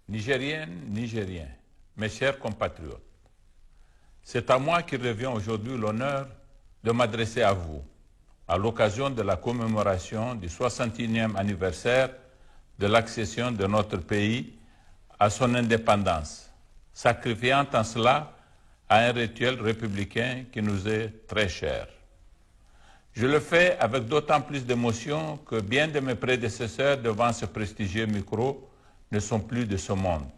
Nigériennes, Nigériens, mes chers compatriotes, c'est à moi qu'il revient aujourd'hui l'honneur de m'adresser à vous à l'occasion de la commémoration du 61e anniversaire de l'accession de notre pays à son indépendance, sacrifiant en cela à un rituel républicain qui nous est très cher. Je le fais avec d'autant plus d'émotion que bien de mes prédécesseurs devant ce prestigieux micro ne sont plus de ce monde.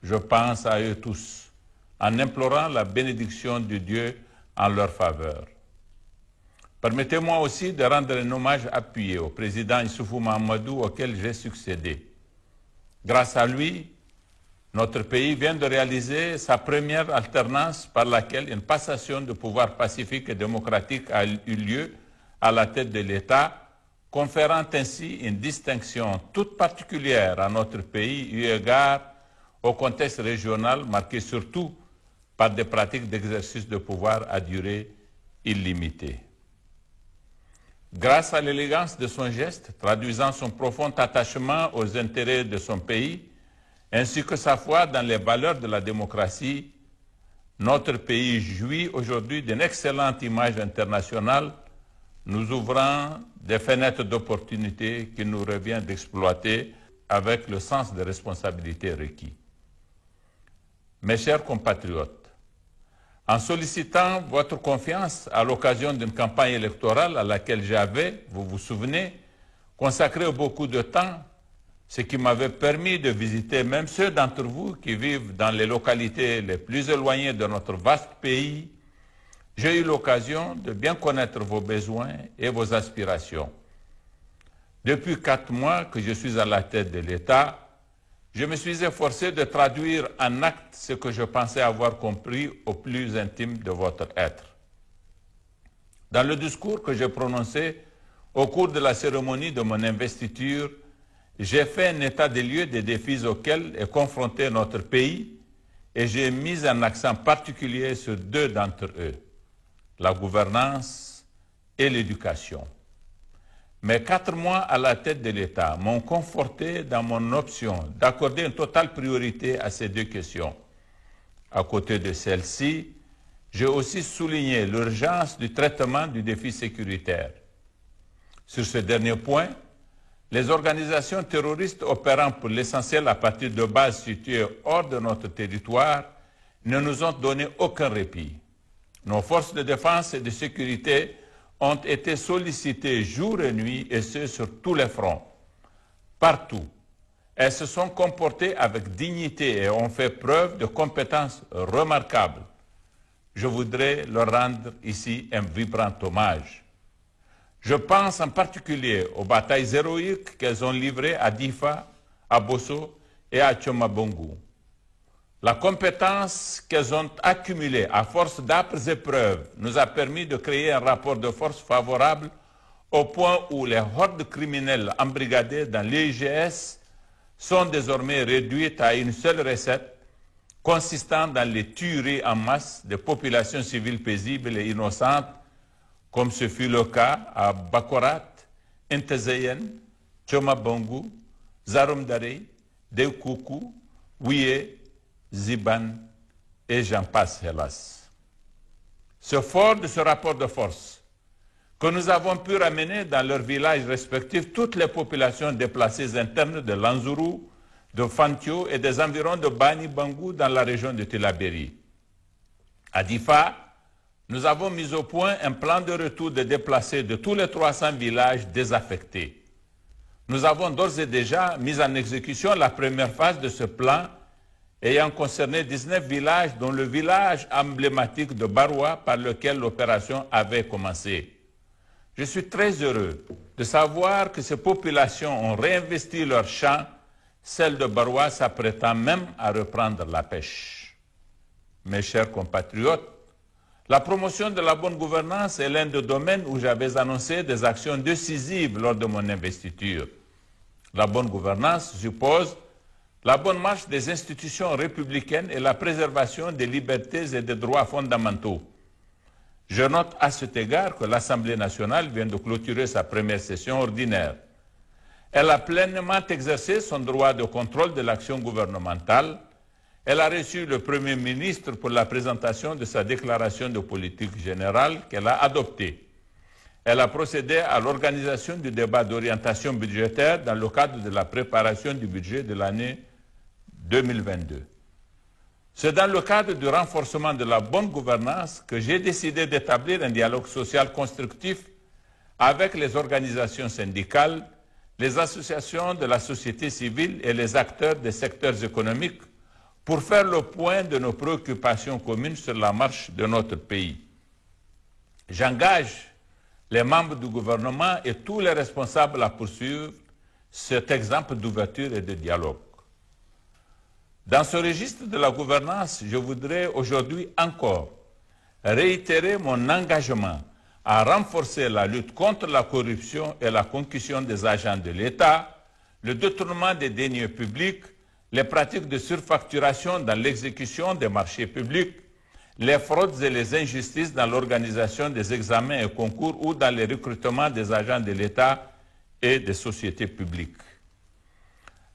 Je pense à eux tous, en implorant la bénédiction de Dieu en leur faveur. Permettez-moi aussi de rendre un hommage appuyé au président Issoufou Mahamadou auquel j'ai succédé. Grâce à lui, notre pays vient de réaliser sa première alternance par laquelle une passation de pouvoir pacifique et démocratique a eu lieu à la tête de l'État, conférant ainsi une distinction toute particulière à notre pays eu égard au contexte régional marqué surtout par des pratiques d'exercice de pouvoir à durée illimitée. Grâce à l'élégance de son geste, traduisant son profond attachement aux intérêts de son pays, ainsi que sa foi dans les valeurs de la démocratie, notre pays jouit aujourd'hui d'une excellente image internationale, nous ouvrant des fenêtres d'opportunités qu'il nous revient d'exploiter avec le sens de responsabilité requis. Mes chers compatriotes, en sollicitant votre confiance à l'occasion d'une campagne électorale à laquelle j'avais, vous vous souvenez, consacré beaucoup de temps, ce qui m'avait permis de visiter même ceux d'entre vous qui vivent dans les localités les plus éloignées de notre vaste pays, j'ai eu l'occasion de bien connaître vos besoins et vos aspirations. Depuis 4 mois que je suis à la tête de l'État, je me suis efforcé de traduire en actes ce que je pensais avoir compris au plus intime de votre être. Dans le discours que j'ai prononcé au cours de la cérémonie de mon investiture, j'ai fait un état des lieux des défis auxquels est confronté notre pays et j'ai mis un accent particulier sur 2 d'entre eux, la gouvernance et l'éducation. Mes 4 mois à la tête de l'État m'ont conforté dans mon option d'accorder une totale priorité à ces 2 questions. À côté de celle-ci, j'ai aussi souligné l'urgence du traitement du défi sécuritaire. Sur ce dernier point, les organisations terroristes opérant pour l'essentiel à partir de bases situées hors de notre territoire ne nous ont donné aucun répit. Nos forces de défense et de sécurité ont été sollicitées jour et nuit, et ce sur tous les fronts. Partout, elles se sont comportées avec dignité et ont fait preuve de compétences remarquables. Je voudrais leur rendre ici un vibrant hommage. Je pense en particulier aux batailles héroïques qu'elles ont livrées à Difa, à Bosso et à Tchomabongo. La compétence qu'elles ont accumulée à force d'âpres épreuves nous a permis de créer un rapport de force favorable au point où les hordes criminelles embrigadées dans l'IGS sont désormais réduites à une seule recette consistant dans les tueries en masse des populations civiles paisibles et innocentes, comme ce fut le cas à Bakorat, Intezeyen, Tchomabongo, Zarumdare, Deukoukou, Ouye, Ziban et j'en passe, hélas. C'est fort de ce rapport de force que nous avons pu ramener dans leurs villages respectifs toutes les populations déplacées internes de Lanzuru, de Fantio et des environs de Bani Bangou dans la région de Tillabéri. À Difa, nous avons mis au point un plan de retour des déplacés de tous les 300 villages désaffectés. Nous avons d'ores et déjà mis en exécution la première phase de ce plan ayant concerné 19 villages, dont le village emblématique de Baroua par lequel l'opération avait commencé. Je suis très heureux de savoir que ces populations ont réinvesti leurs champs, celle de Baroua s'apprêtant même à reprendre la pêche. Mes chers compatriotes, la promotion de la bonne gouvernance est l'un des domaines où j'avais annoncé des actions décisives lors de mon investiture. La bonne gouvernance suppose la bonne marche des institutions républicaines et la préservation des libertés et des droits fondamentaux. Je note à cet égard que l'Assemblée nationale vient de clôturer sa première session ordinaire. Elle a pleinement exercé son droit de contrôle de l'action gouvernementale. Elle a reçu le Premier ministre pour la présentation de sa déclaration de politique générale qu'elle a adoptée. Elle a procédé à l'organisation du débat d'orientation budgétaire dans le cadre de la préparation du budget de l'année 2022. C'est dans le cadre du renforcement de la bonne gouvernance que j'ai décidé d'établir un dialogue social constructif avec les organisations syndicales, les associations de la société civile et les acteurs des secteurs économiques pour faire le point de nos préoccupations communes sur la marche de notre pays. J'engage les membres du gouvernement et tous les responsables à poursuivre cet exemple d'ouverture et de dialogue. Dans ce registre de la gouvernance, je voudrais aujourd'hui encore réitérer mon engagement à renforcer la lutte contre la corruption et la concussion des agents de l'État, le détournement des deniers publics, les pratiques de surfacturation dans l'exécution des marchés publics, les fraudes et les injustices dans l'organisation des examens et concours ou dans le recrutement des agents de l'État et des sociétés publiques.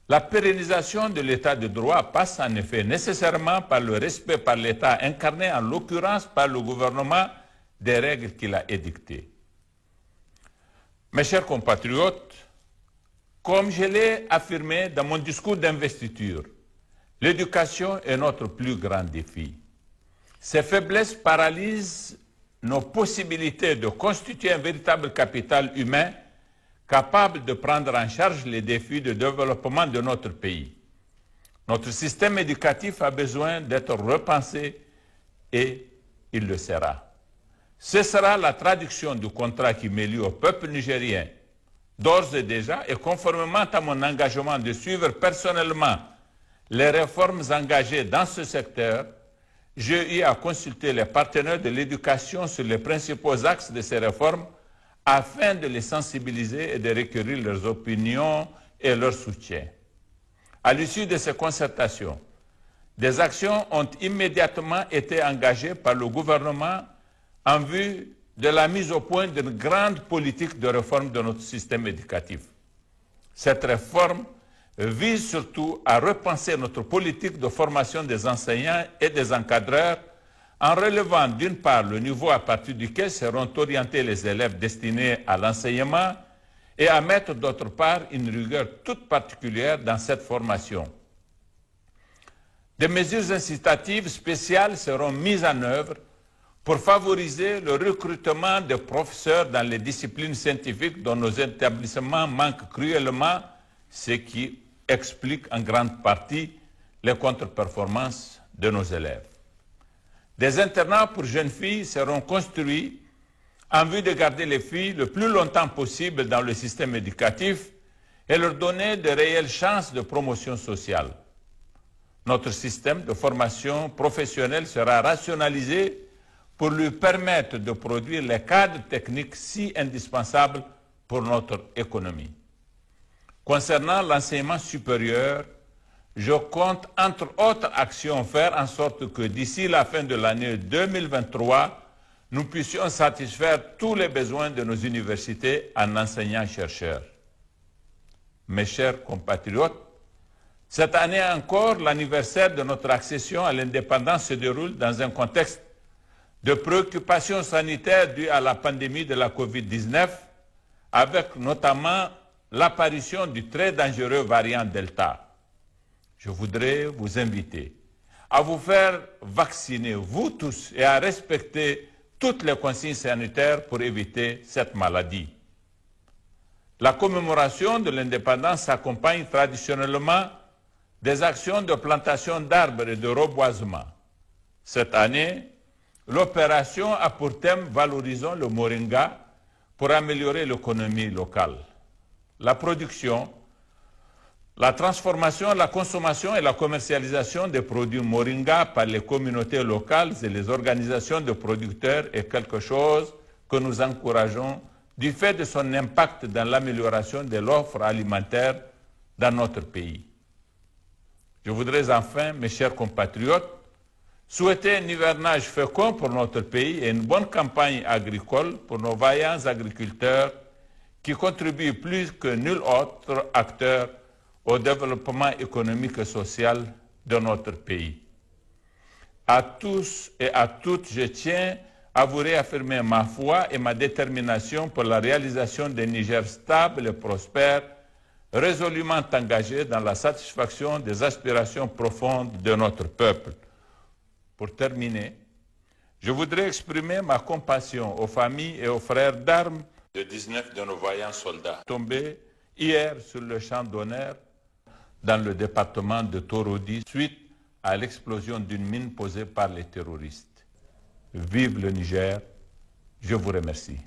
La pérennisation de l'État de droit passe en effet nécessairement par le respect par l'État incarné en l'occurrence par le gouvernement des règles qu'il a édictées. Mes chers compatriotes, comme je l'ai affirmé dans mon discours d'investiture, l'éducation est notre plus grand défi. Ces faiblesses paralysent nos possibilités de constituer un véritable capital humain capable de prendre en charge les défis de développement de notre pays. Notre système éducatif a besoin d'être repensé et il le sera. Ce sera la traduction du contrat qui m'est lié au peuple nigérien. D'ores et déjà, et conformément à mon engagement de suivre personnellement les réformes engagées dans ce secteur, j'ai eu à consulter les partenaires de l'éducation sur les principaux axes de ces réformes afin de les sensibiliser et de recueillir leurs opinions et leur soutien. À l'issue de ces concertations, des actions ont immédiatement été engagées par le gouvernement en vue de la mise au point d'une grande politique de réforme de notre système éducatif. Cette réforme vise surtout à repenser notre politique de formation des enseignants et des encadreurs en relevant d'une part le niveau à partir duquel seront orientés les élèves destinés à l'enseignement et à mettre d'autre part une rigueur toute particulière dans cette formation. Des mesures incitatives spéciales seront mises en œuvre pour favoriser le recrutement de professeurs dans les disciplines scientifiques dont nos établissements manquent cruellement, ce qui explique en grande partie les contre-performances de nos élèves. Des internats pour jeunes filles seront construits en vue de garder les filles le plus longtemps possible dans le système éducatif et leur donner de réelles chances de promotion sociale. Notre système de formation professionnelle sera rationalisé pour lui permettre de produire les cadres techniques si indispensables pour notre économie. Concernant l'enseignement supérieur, je compte, entre autres actions, faire en sorte que d'ici la fin de l'année 2023, nous puissions satisfaire tous les besoins de nos universités en enseignants-chercheurs. Mes chers compatriotes, cette année encore, l'anniversaire de notre accession à l'indépendance se déroule dans un contexte de préoccupations sanitaires dues à la pandémie de la Covid-19, avec notamment l'apparition du très dangereux variant Delta. Je voudrais vous inviter à vous faire vacciner, vous tous, et à respecter toutes les consignes sanitaires pour éviter cette maladie. La commémoration de l'indépendance s'accompagne traditionnellement des actions de plantation d'arbres et de reboisement. Cette année, l'opération a pour thème « Valorisons le moringa » pour améliorer l'économie locale. La production, la transformation, la consommation et la commercialisation des produits moringa par les communautés locales et les organisations de producteurs est quelque chose que nous encourageons du fait de son impact dans l'amélioration de l'offre alimentaire dans notre pays. Je voudrais enfin, mes chers compatriotes, souhaiter un hivernage fécond pour notre pays et une bonne campagne agricole pour nos vaillants agriculteurs qui contribue plus que nul autre acteur au développement économique et social de notre pays. À tous et à toutes, je tiens à vous réaffirmer ma foi et ma détermination pour la réalisation d'un Niger stable et prospère, résolument engagé dans la satisfaction des aspirations profondes de notre peuple. Pour terminer, je voudrais exprimer ma compassion aux familles et aux frères d'armes de 19 de nos vaillants soldats tombés hier sur le champ d'honneur dans le département de Torodi suite à l'explosion d'une mine posée par les terroristes. Vive le Niger, je vous remercie.